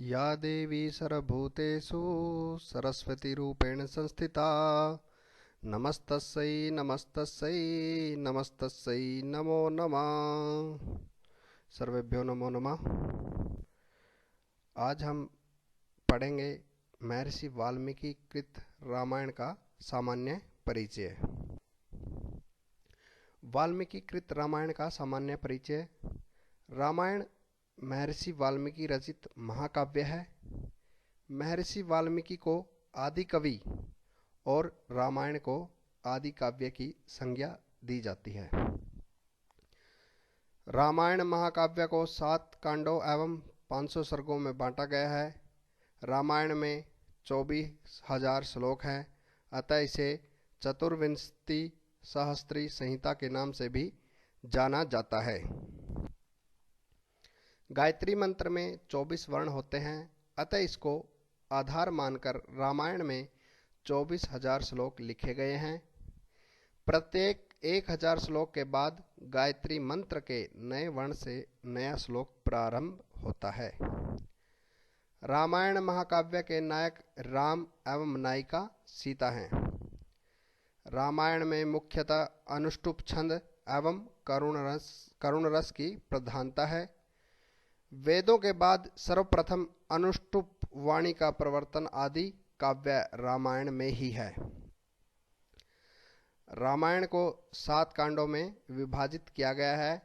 या देवी सर्वभूतेषु सरस्वतीरूपेण संस्थिता नमस्तस्यै नमस्तस्यै नमस्तस्यै नमो नमः। सर्वेभ्यो नमो नमः। आज हम पढ़ेंगे महर्षि वाल्मीकि कृत रामायण का सामान्य परिचय। वाल्मीकि कृत रामायण का सामान्य परिचय। रामायण महर्षि वाल्मीकि रचित महाकाव्य है। महर्षि वाल्मीकि को आदि कवि और रामायण को आदि काव्य की संज्ञा दी जाती है। रामायण महाकाव्य को 7 कांडों एवं 500 सर्गों में बांटा गया है। रामायण में 24,000 श्लोक हैं, अतः इसे चतुर्विंशति सहस्त्री संहिता के नाम से भी जाना जाता है। गायत्री मंत्र में 24 वर्ण होते हैं, अतः इसको आधार मानकर रामायण में 24,000 श्लोक लिखे गए हैं। प्रत्येक 1,000 श्लोक के बाद गायत्री मंत्र के नए वर्ण से नया श्लोक प्रारंभ होता है। रामायण महाकाव्य के नायक राम एवं नायिका सीता हैं। रामायण में मुख्यतः अनुष्टुप छंद एवं करुण रस की प्रधानता है। वेदों के बाद सर्वप्रथम अनुष्टुप वाणी का प्रवर्तन आदि काव्य रामायण में ही है। रामायण को 7 कांडों में विभाजित किया गया है।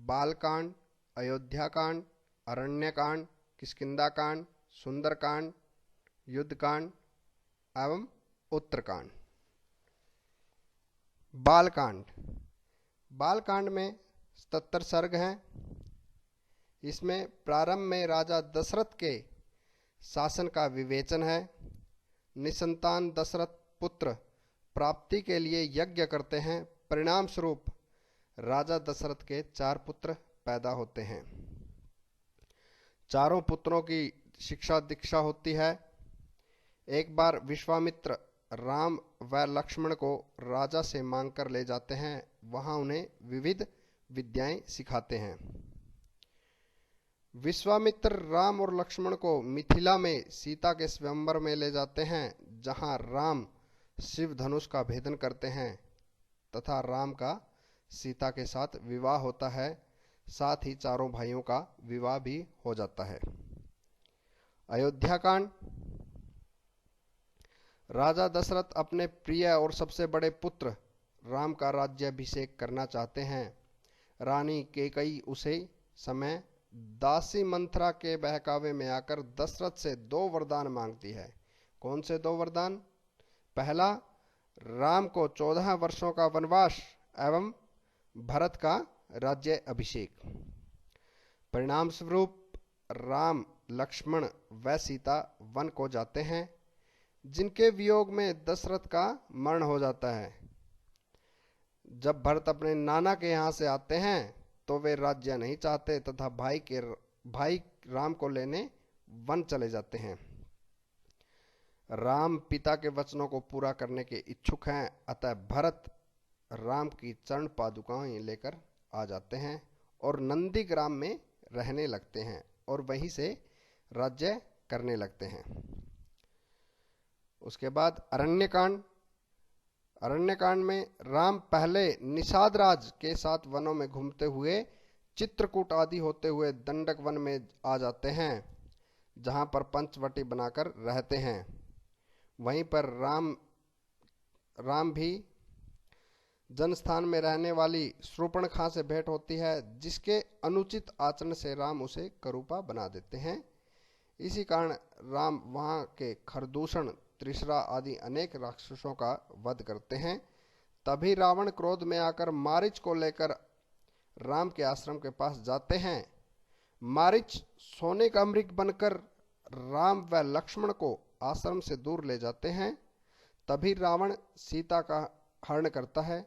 बालकांड, अयोध्याकांड, अरण्यकांड, किष्किंधाकांड, सुंदरकांड, युद्धकांड एवं उत्तरकांड। बालकांड। बालकांड में 77 सर्ग हैं। इसमें प्रारंभ में राजा दशरथ के शासन का विवेचन है। निसंतान दशरथ पुत्र प्राप्ति के लिए यज्ञ करते हैं। परिणाम स्वरूप राजा दशरथ के 4 पुत्र पैदा होते हैं। चारों पुत्रों की शिक्षा दीक्षा होती है। एक बार विश्वामित्र राम व लक्ष्मण को राजा से मांगकर ले जाते हैं। वहां उन्हें विविध विद्याएं सिखाते हैं। विश्वामित्र राम और लक्ष्मण को मिथिला में सीता के स्वयंवर में ले जाते हैं, जहां राम शिव धनुष का भेदन करते हैं तथा राम का सीता के साथ विवाह होता है। साथ ही चारों भाइयों का विवाह भी हो जाता है। अयोध्याकांड। राजा दशरथ अपने प्रिय और सबसे बड़े पुत्र राम का राज्याभिषेक करना चाहते हैं। रानी कैकेयी उसे समय दासी मंथरा के बहकावे में आकर दशरथ से 2 वरदान मांगती है। कौन से 2 वरदान? पहला, राम को 14 वर्षों का वनवास एवं भरत का राज्य अभिषेक। परिणाम स्वरूप राम, लक्ष्मण व सीता वन को जाते हैं, जिनके वियोग में दशरथ का मरण हो जाता है। जब भरत अपने नाना के यहाँ से आते हैं तो वे राज्य नहीं चाहते तथा भाई राम को लेने वन चले जाते हैं। राम पिता के वचनों को पूरा करने के इच्छुक हैं, अतः भरत राम की चरण पादुकाएं लेकर आ जाते हैं और नंदीग्राम में रहने लगते हैं और वहीं से राज्य करने लगते हैं। उसके बाद अरण्यकांड। अरण्यकांड में राम पहले निषाद राज के साथ वनों में घूमते हुए चित्रकूट आदि होते हुए दंडक वन में आ जाते हैं, जहां पर पंचवटी बनाकर रहते हैं। वहीं पर राम भी जनस्थान में रहने वाली शूर्पणखा से भेंट होती है, जिसके अनुचित आचरण से राम उसे करूपा बना देते हैं। इसी कारण राम वहां के खरदूषण, त्रिशरा आदि अनेक राक्षसों का वध करते हैं। तभी रावण क्रोध में आकर मारीच को लेकर राम के आश्रम के पास जाते हैं। मारीच सोने का मृग बनकर राम व लक्ष्मण को आश्रम से दूर ले जाते हैं। तभी रावण सीता का हरण करता है।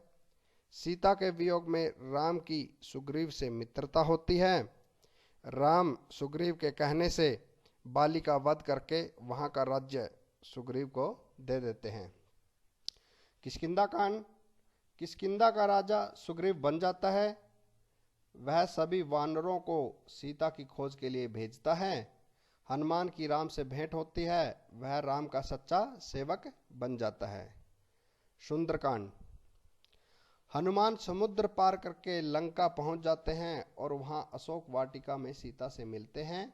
सीता के वियोग में राम की सुग्रीव से मित्रता होती है। राम सुग्रीव के कहने से बाली का वध करके वहां का राज्य सुग्रीव को दे देते हैं। किष्किंधाकांड। किष्किंधा का राजा सुग्रीव बन जाता है। वह सभी वानरों को सीता की खोज के लिए भेजता है। हनुमान की राम से भेंट होती है, वह राम का सच्चा सेवक बन जाता है। सुंदरकांड। हनुमान समुद्र पार करके लंका पहुंच जाते हैं और वहां अशोक वाटिका में सीता से मिलते हैं।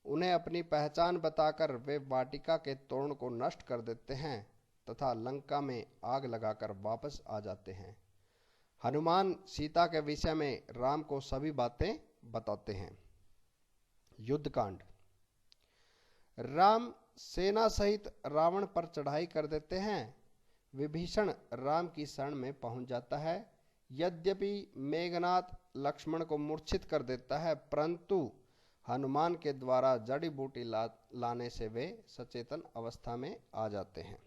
उन्हें अपनी पहचान बताकर वे वाटिका के तोरण को नष्ट कर देते हैं तथा लंका में आग लगाकर वापस आ जाते हैं। हनुमान सीता के विषय में राम को सभी बातें बताते हैं। युद्धकांड। राम सेना सहित रावण पर चढ़ाई कर देते हैं। विभीषण राम की शरण में पहुंच जाता है। यद्यपि मेघनाथ लक्ष्मण को मूर्छित कर देता है, परंतु हनुमान के द्वारा जड़ी बूटी लाने से वे सचेतन अवस्था में आ जाते हैं।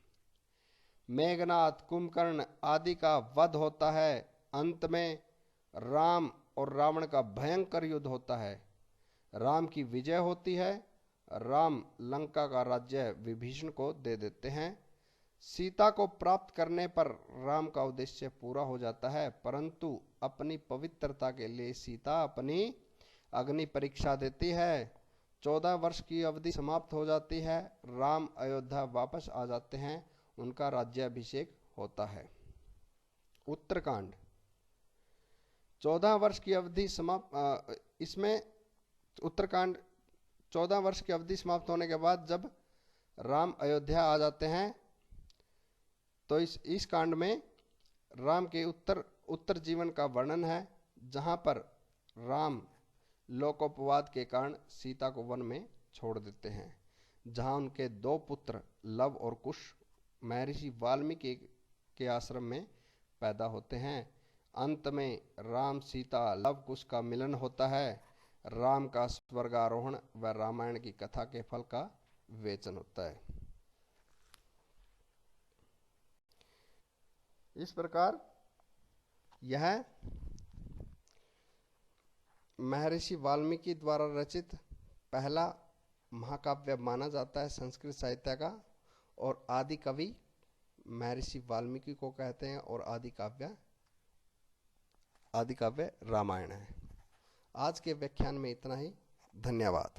मेघनाथ, कुंभकर्ण आदि का वध होता है। अंत में राम और रावण का भयंकर युद्ध होता है। राम की विजय होती है। राम लंका का राज्य विभीषण को दे देते हैं। सीता को प्राप्त करने पर राम का उद्देश्य पूरा हो जाता है, परंतु अपनी पवित्रता के लिए सीता अपनी अग्नि परीक्षा देती है। 14 वर्ष की अवधि समाप्त हो जाती है। राम अयोध्या वापस आ जाते हैं। उनका राज्याभिषेक होता है। उत्तरकांड। 14 वर्ष की अवधि समाप्त इसमें उत्तरकांड 14 वर्ष की अवधि समाप्त होने के बाद जब राम अयोध्या आ जाते हैं तो इस कांड में राम के उत्तर जीवन का वर्णन है, जहां पर राम लोकोपवाद के कारण सीता को वन में छोड़ देते हैं, जहां उनके 2 पुत्र लव और कुश महर्षि वाल्मीकि के आश्रम में पैदा होते हैं। अंत में राम सीता लव कुश का मिलन होता है। राम का स्वर्गारोहण व रामायण की कथा के फल का विवेचन होता है। इस प्रकार यह महर्षि वाल्मीकि द्वारा रचित पहला महाकाव्य माना जाता है संस्कृत साहित्य का, और आदि कवि महर्षि वाल्मीकि को कहते हैं, और आदि काव्य रामायण है। आज के व्याख्यान में इतना ही। धन्यवाद।